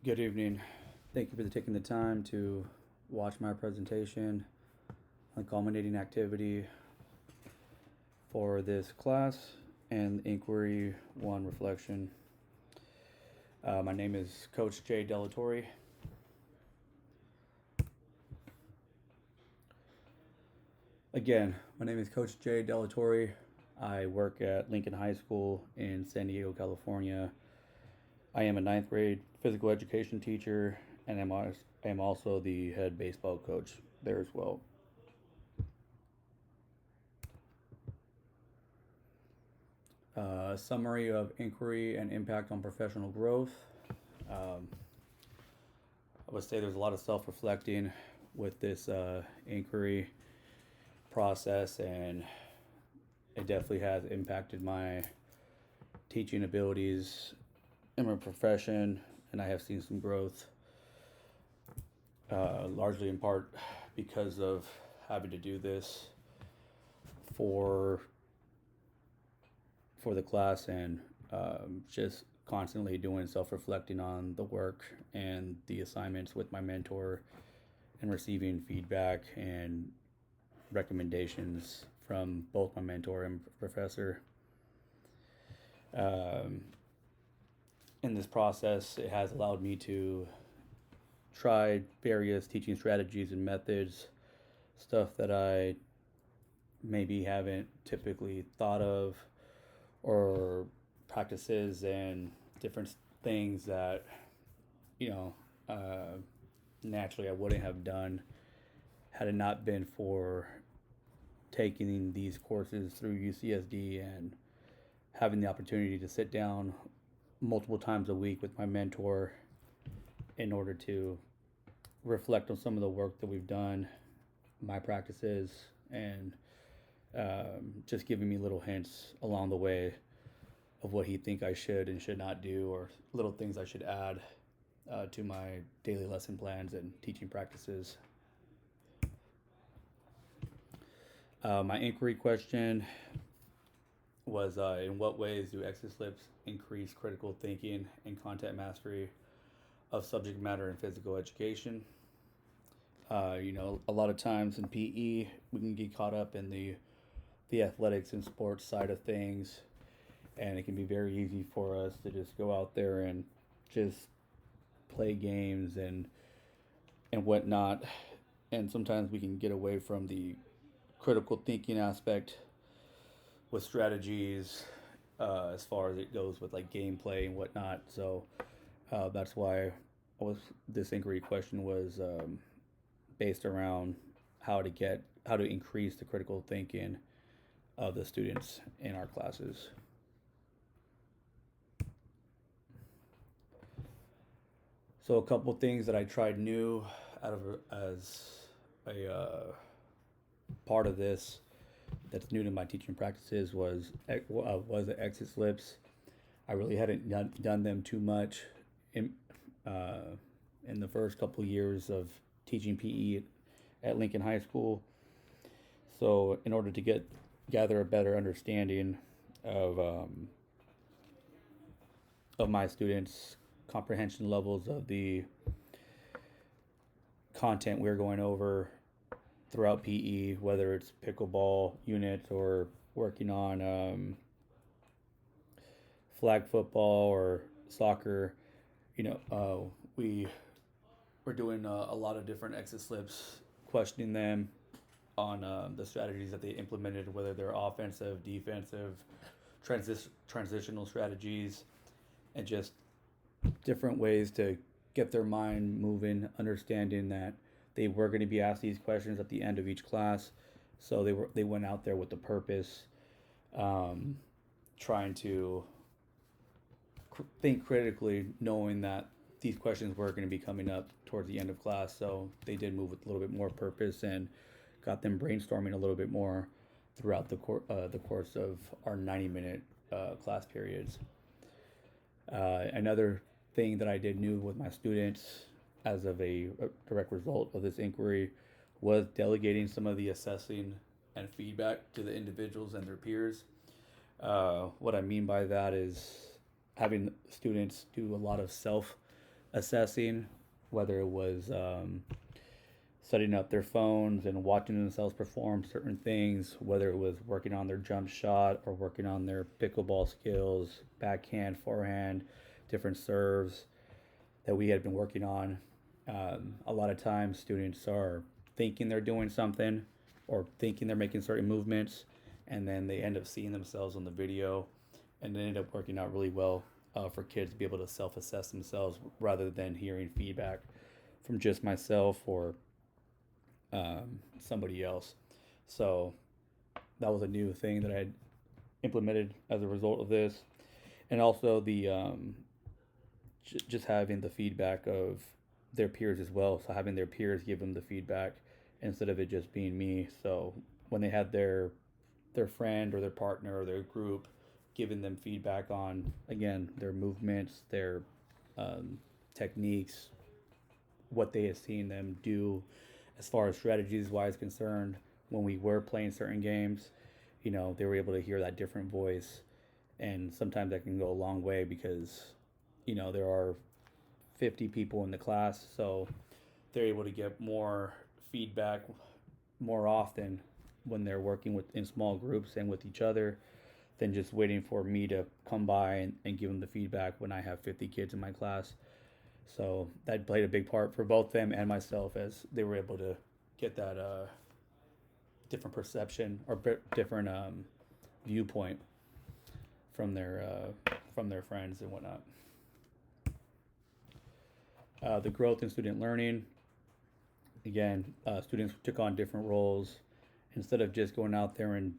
Good evening. Thank you for taking the time to watch my presentation on culminating activity for this class and Inquiry 1 Reflection. My name is Coach Jay Delatorre. Again, my name is Coach Jay Delatorre. I work at Lincoln High School in San Diego, California. I am a ninth grade physical education teacher, and I am also the head baseball coach there as well. Summary of inquiry and impact on professional growth. I would say there's a lot of self-reflecting with this inquiry process, and it definitely has impacted my teaching abilities in my profession, and I have seen some growth, largely in part because of having to do this for the class, and just constantly doing self-reflecting on the work and the assignments with my mentor, and receiving feedback and recommendations from both my mentor and professor. In this process, it has allowed me to try various teaching strategies and methods, stuff that I maybe haven't typically thought of, or practices and different things that, naturally I wouldn't have done had it not been for taking these courses through UCSD and having the opportunity to sit down multiple times a week with my mentor in order to reflect on some of the work that we've done, my practices, and just giving me little hints along the way of what he think I should and should not do, or little things I should add to my daily lesson plans and teaching practices. My inquiry question was, in what ways do exit slips increase critical thinking and content mastery of subject matter in physical education? A lot of times in PE, we can get caught up in the athletics and sports side of things, and it can be very easy for us to just go out there and just play games and whatnot, and sometimes we can get away from the critical thinking aspect with strategies, as far as it goes with like gameplay and whatnot. So that's why this inquiry question was based around how to increase the critical thinking of the students in our classes. So a couple things that I tried new as a part of this that's new to my teaching practices was the exit slips. I really hadn't done them too much in the first couple years of teaching PE at Lincoln High School. So in order to gather a better understanding of my students' comprehension levels of the content we're going over throughout PE, whether it's pickleball units or working on flag football or soccer, we were doing a lot of different exit slips, questioning them on the strategies that they implemented, whether they're offensive, defensive, transitional strategies, and just different ways to get their mind moving, understanding that they were going to be asked these questions at the end of each class. So they went out there with the purpose, trying to think critically, knowing that these questions were going to be coming up towards the end of class. So they did move with a little bit more purpose and got them brainstorming a little bit more throughout the course of our 90-minute class periods. Another thing that I did new with my students as of a direct result of this inquiry was delegating some of the assessing and feedback to the individuals and their peers. What I mean by that is having students do a lot of self assessing, whether it was setting up their phones and watching themselves perform certain things, whether it was working on their jump shot or working on their pickleball skills, backhand, forehand, different serves that we had been working on. A lot of times, students are thinking they're doing something or thinking they're making certain movements, and then they end up seeing themselves on the video, and it ended up working out really well for kids to be able to self-assess themselves rather than hearing feedback from just myself or somebody else. So that was a new thing that I had implemented as a result of this, and also the just having the feedback of their peers as well. So having their peers give them the feedback instead of it just being me. So when they had their friend or their partner or their group giving them feedback on, again, their movements, their techniques, what they had seen them do as far as strategies wise concerned when we were playing certain games, they were able to hear that different voice. And sometimes that can go a long way because, there are 50 people in the class. So they're able to get more feedback more often when they're working in small groups and with each other than just waiting for me to come by and give them the feedback when I have 50 kids in my class. So that played a big part for both them and myself as they were able to get that different perception or different viewpoint from their friends and whatnot. The growth in student learning. Again, students took on different roles. Instead of just going out there and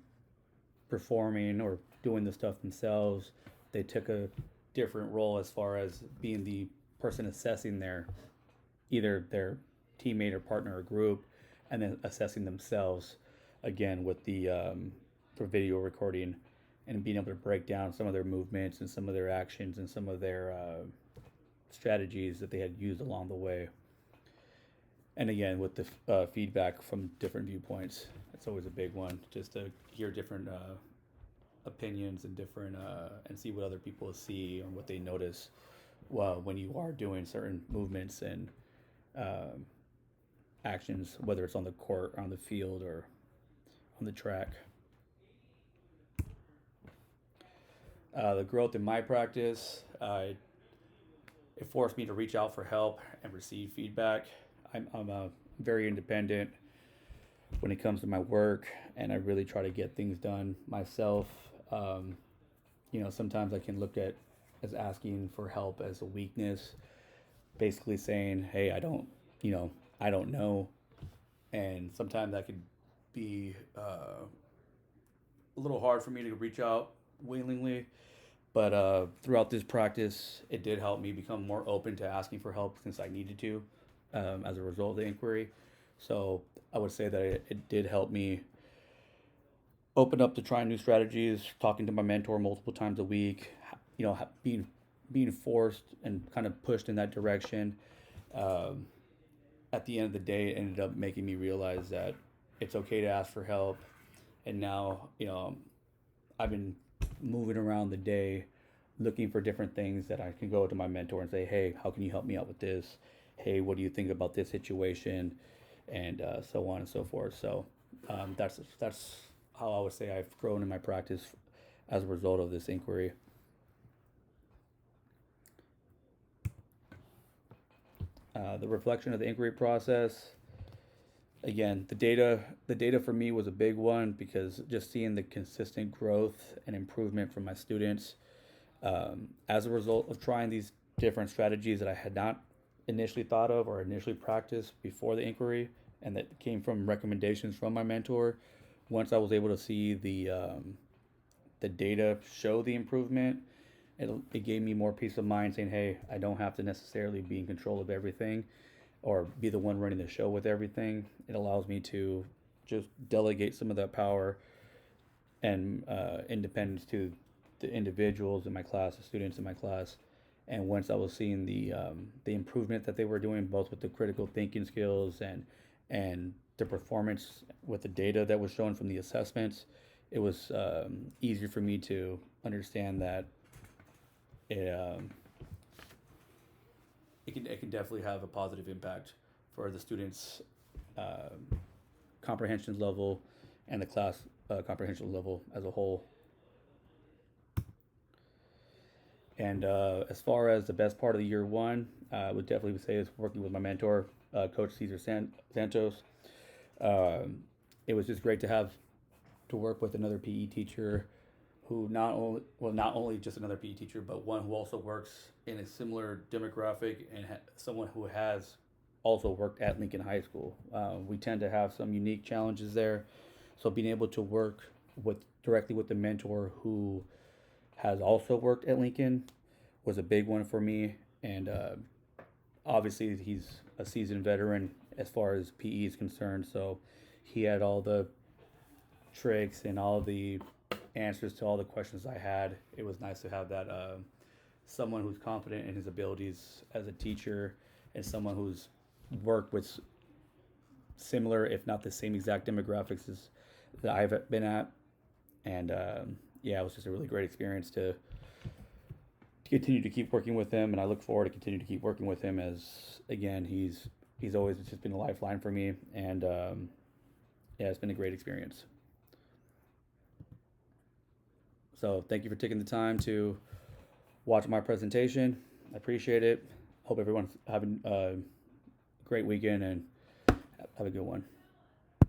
performing or doing the stuff themselves, they took a different role as far as being the person assessing either their teammate or partner or group, and then assessing themselves again with the for video recording and being able to break down some of their movements and some of their actions and some of their strategies that they had used along the way. And again, with the feedback from different viewpoints, it's always a big one, just to hear different opinions and different and see what other people see or what they notice when you are doing certain movements and actions, whether it's on the court, on the field, or on the track. The growth in my practice, it forced me to reach out for help and receive feedback. I'm very independent when it comes to my work, and I really try to get things done myself. Sometimes I can look at as asking for help as a weakness, basically saying, "Hey, I don't know," and sometimes that could be a little hard for me to reach out willingly. But throughout this practice, it did help me become more open to asking for help since I needed to as a result of the inquiry. So I would say that it did help me open up to trying new strategies, talking to my mentor multiple times a week, being forced and kind of pushed in that direction. At the end of the day, it ended up making me realize that it's okay to ask for help. And now, I've been moving around the day looking for different things that I can go to my mentor and say, "Hey, how can you help me out with this? Hey, what do you think about this situation?" And so on and so forth. So that's how I would say I've grown in my practice as a result of this inquiry. The reflection of the inquiry process. Again, the data for me was a big one because just seeing the consistent growth and improvement from my students as a result of trying these different strategies that I had not initially thought of or initially practiced before the inquiry, and that came from recommendations from my mentor. Once I was able to see the data show the improvement, it gave me more peace of mind, saying, "Hey, I don't have to necessarily be in control of everything or be the one running the show with everything." It allows me to just delegate some of that power and independence to the individuals in my class, the students in my class. And once I was seeing the improvement that they were doing, both with the critical thinking skills and the performance with the data that was shown from the assessments, it was easier for me to understand that it it can definitely have a positive impact for the students' uh, comprehension level and the class comprehension level as a whole. And as far as the best part of the year one, I would definitely say is working with my mentor, Coach Cesar Santos. Um, it was just great to have to work with another PE teacher who not only just another PE teacher, but one who also works in a similar demographic and someone who has also worked at Lincoln High School. We tend to have some unique challenges there, so being able to work with directly with the mentor who has also worked at Lincoln was a big one for me. And obviously, he's a seasoned veteran as far as PE is concerned, so he had all the tricks and all the answers to all the questions I had. It was nice to have that someone who's confident in his abilities as a teacher and someone who's worked with similar, if not the same exact demographics as that I've been at. And yeah, it was just a really great experience to continue to keep working with him, and I look forward to continue to keep working with him as again he's always just been a lifeline for me, and yeah, it's been a great experience. So thank you for taking the time to watch my presentation. I appreciate it. Hope everyone's having a great weekend and have a good one.